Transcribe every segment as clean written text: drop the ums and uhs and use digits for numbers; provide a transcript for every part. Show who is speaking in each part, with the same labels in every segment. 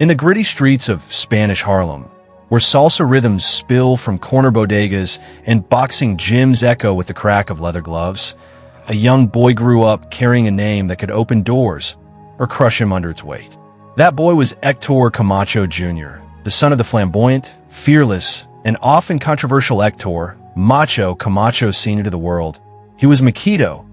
Speaker 1: In the gritty streets of Spanish Harlem, where salsa rhythms spill from corner bodegas and boxing gyms echo with the crack of leather gloves, a young boy grew up carrying a name that could open doors or crush him under its weight. That boy was Héctor Camacho Jr., the son of the flamboyant, fearless, and often controversial Héctor, Macho Camacho Sr. to the world. He was Machito,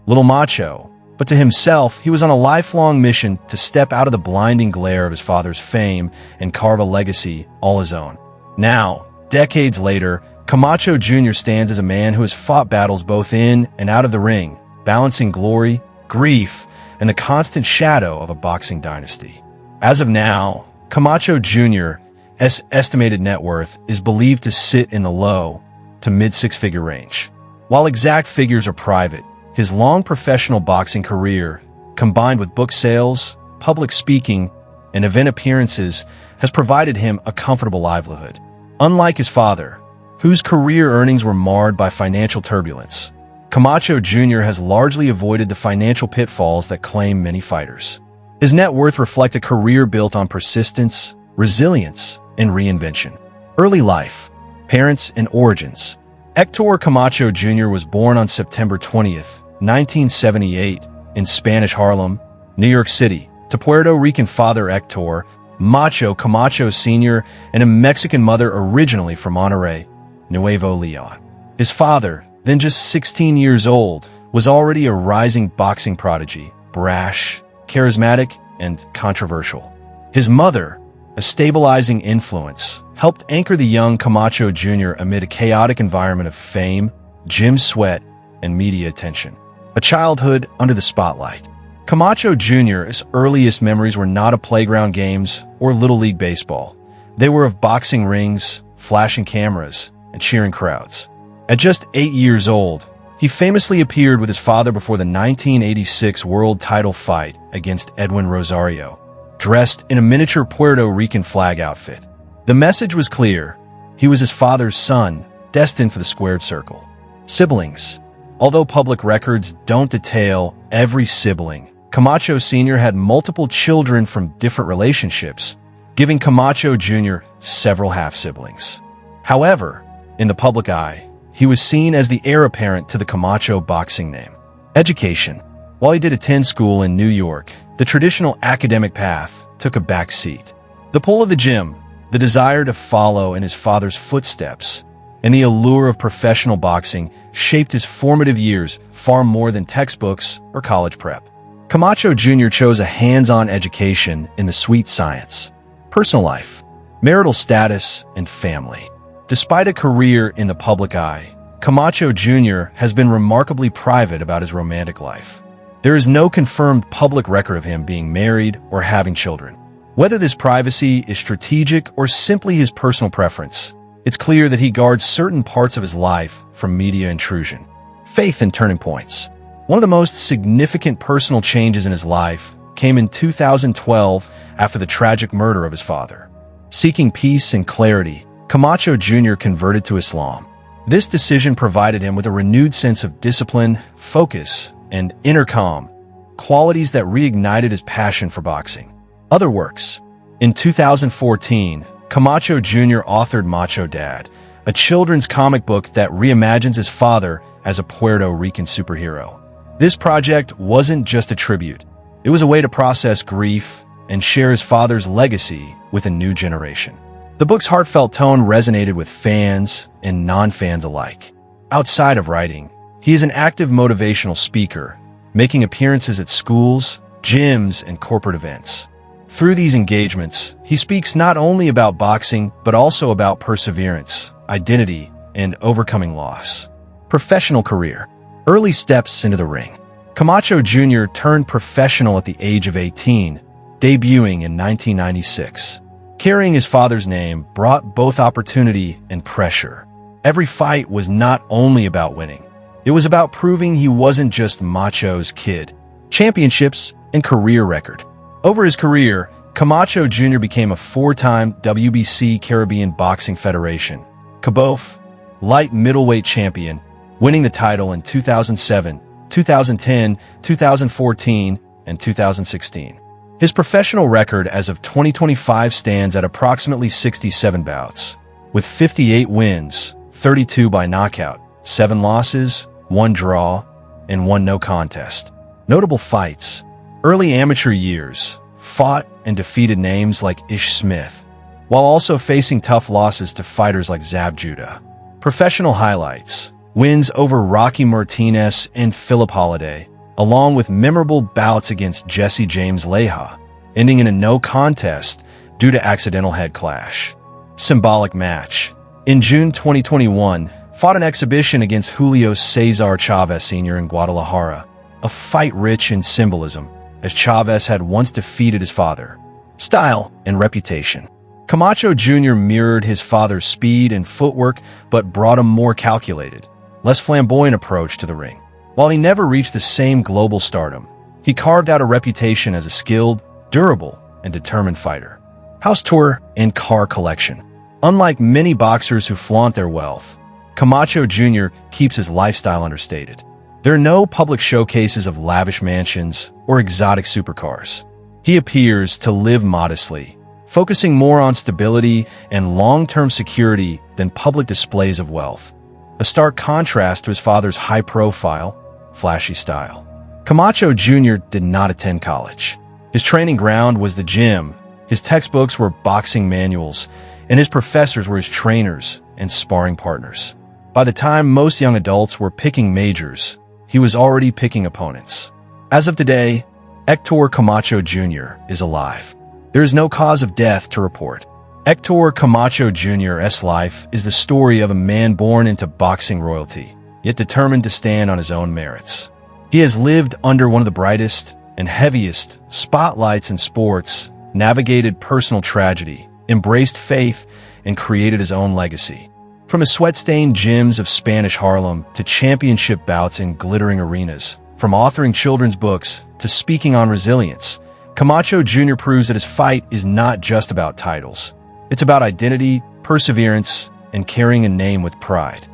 Speaker 1: Little Macho, but to himself, he was on a lifelong mission to step out of the blinding glare of his father's fame and carve a legacy all his own. Now, decades later, Camacho Jr. stands as a man who has fought battles both in and out of the ring, balancing glory, grief, and the constant shadow of a boxing dynasty. As of now, Camacho Jr.'s estimated net worth is believed to sit in the low to mid-six-figure range. While exact figures are private, his long professional boxing career, combined with book sales, public speaking, and event appearances, has provided him a comfortable livelihood. Unlike his father, whose career earnings were marred by financial turbulence, Camacho Jr. has largely avoided the financial pitfalls that claim many fighters. His net worth reflects a career built on persistence, resilience, and reinvention. Early life, parents, and origins. Héctor Camacho Jr. was born on September 20th, 1978, in Spanish Harlem, New York City, to Puerto Rican father Héctor Macho Camacho Sr. and a Mexican mother originally from Monterrey, Nuevo Leon. His father, then just 16 years old, was already a rising boxing prodigy, brash, charismatic, and controversial. His mother, a stabilizing influence, helped anchor the young Camacho Jr. amid a chaotic environment of fame, gym sweat, and media attention. A childhood under the spotlight. Camacho Jr.'s earliest memories were not of playground games or Little League baseball. They were of boxing rings, flashing cameras, and cheering crowds. At just 8 years old, he famously appeared with his father before the 1986 world title fight against Edwin Rosario, dressed in a miniature Puerto Rican flag outfit. The message was clear. He was his father's son, destined for the squared circle. Siblings. Although public records don't detail every sibling, Camacho Sr. had multiple children from different relationships, giving Camacho Jr. several half-siblings. However, in the public eye, he was seen as the heir apparent to the Camacho boxing name. Education. While he did attend school in New York, the traditional academic path took a back seat. The pull of the gym, the desire to follow in his father's footsteps, and the allure of professional boxing shaped his formative years far more than textbooks or college prep. Camacho Jr. chose a hands-on education in the sweet science. Personal life, marital status, and family. Despite a career in the public eye, Camacho Jr. has been remarkably private about his romantic life. There is no confirmed public record of him being married or having children. Whether this privacy is strategic or simply his personal preference, it's clear that he guards certain parts of his life from media intrusion. Faith and turning points. One of the most significant personal changes in his life came in 2012 after the tragic murder of his father. Seeking peace and clarity, Camacho Jr. converted to Islam. This decision provided him with a renewed sense of discipline, focus, and inner calm, qualities that reignited his passion for boxing. Other works. In 2014, Camacho Jr. authored Macho Dad, a children's comic book that reimagines his father as a Puerto Rican superhero. This project wasn't just a tribute. It was a way to process grief and share his father's legacy with a new generation. The book's heartfelt tone resonated with fans and non-fans alike. Outside of writing, he is an active motivational speaker, making appearances at schools, gyms, and corporate events. Through these engagements, he speaks not only about boxing, but also about perseverance, identity, and overcoming loss. Professional career. Early steps into the ring. Camacho Jr. turned professional at the age of 18, debuting in 1996. Carrying his father's name brought both opportunity and pressure. Every fight was not only about winning. It was about proving he wasn't just Macho's kid. Championships and career record. Over his career, Camacho Jr. became a four-time WBC Caribbean Boxing Federation, CABOF, light middleweight champion, winning the title in 2007, 2010, 2014, and 2016. His professional record as of 2025 stands at approximately 67 bouts, with 58 wins, 32 by knockout, 7 losses, 1 draw, and 1 no contest. Notable fights. Early amateur years, fought and defeated names like Ish Smith, while also facing tough losses to fighters like Zab Judah. Professional highlights. Wins over Rocky Martinez and Philip Holiday, along with memorable bouts against Jesse James Leija, ending in a no contest due to accidental head clash. Symbolic match. In June 2021, fought an exhibition against Julio Cesar Chavez Sr. in Guadalajara, a fight rich in symbolism, as Chavez had once defeated his father. Style and reputation. Camacho Jr. mirrored his father's speed and footwork, but brought a more calculated, less flamboyant approach to the ring. While he never reached the same global stardom, he carved out a reputation as a skilled, durable, and determined fighter. House tour and car collection. Unlike many boxers who flaunt their wealth, Camacho Jr. keeps his lifestyle understated. There are no public showcases of lavish mansions or exotic supercars. He appears to live modestly, focusing more on stability and long-term security than public displays of wealth. A stark contrast to his father's high-profile, flashy style. Camacho Jr. did not attend college. His training ground was the gym, his textbooks were boxing manuals, and his professors were his trainers and sparring partners. By the time most young adults were picking majors, he was already picking opponents. As of today, Héctor Camacho Jr. is alive. There is no cause of death to report. Héctor Camacho Jr.'s life is the story of a man born into boxing royalty, yet determined to stand on his own merits. He has lived under one of the brightest and heaviest spotlights in sports, navigated personal tragedy, embraced faith, and created his own legacy. From his sweat-stained gyms of Spanish Harlem to championship bouts in glittering arenas, from authoring children's books to speaking on resilience, Camacho Jr. proves that his fight is not just about titles. It's about identity, perseverance, and carrying a name with pride.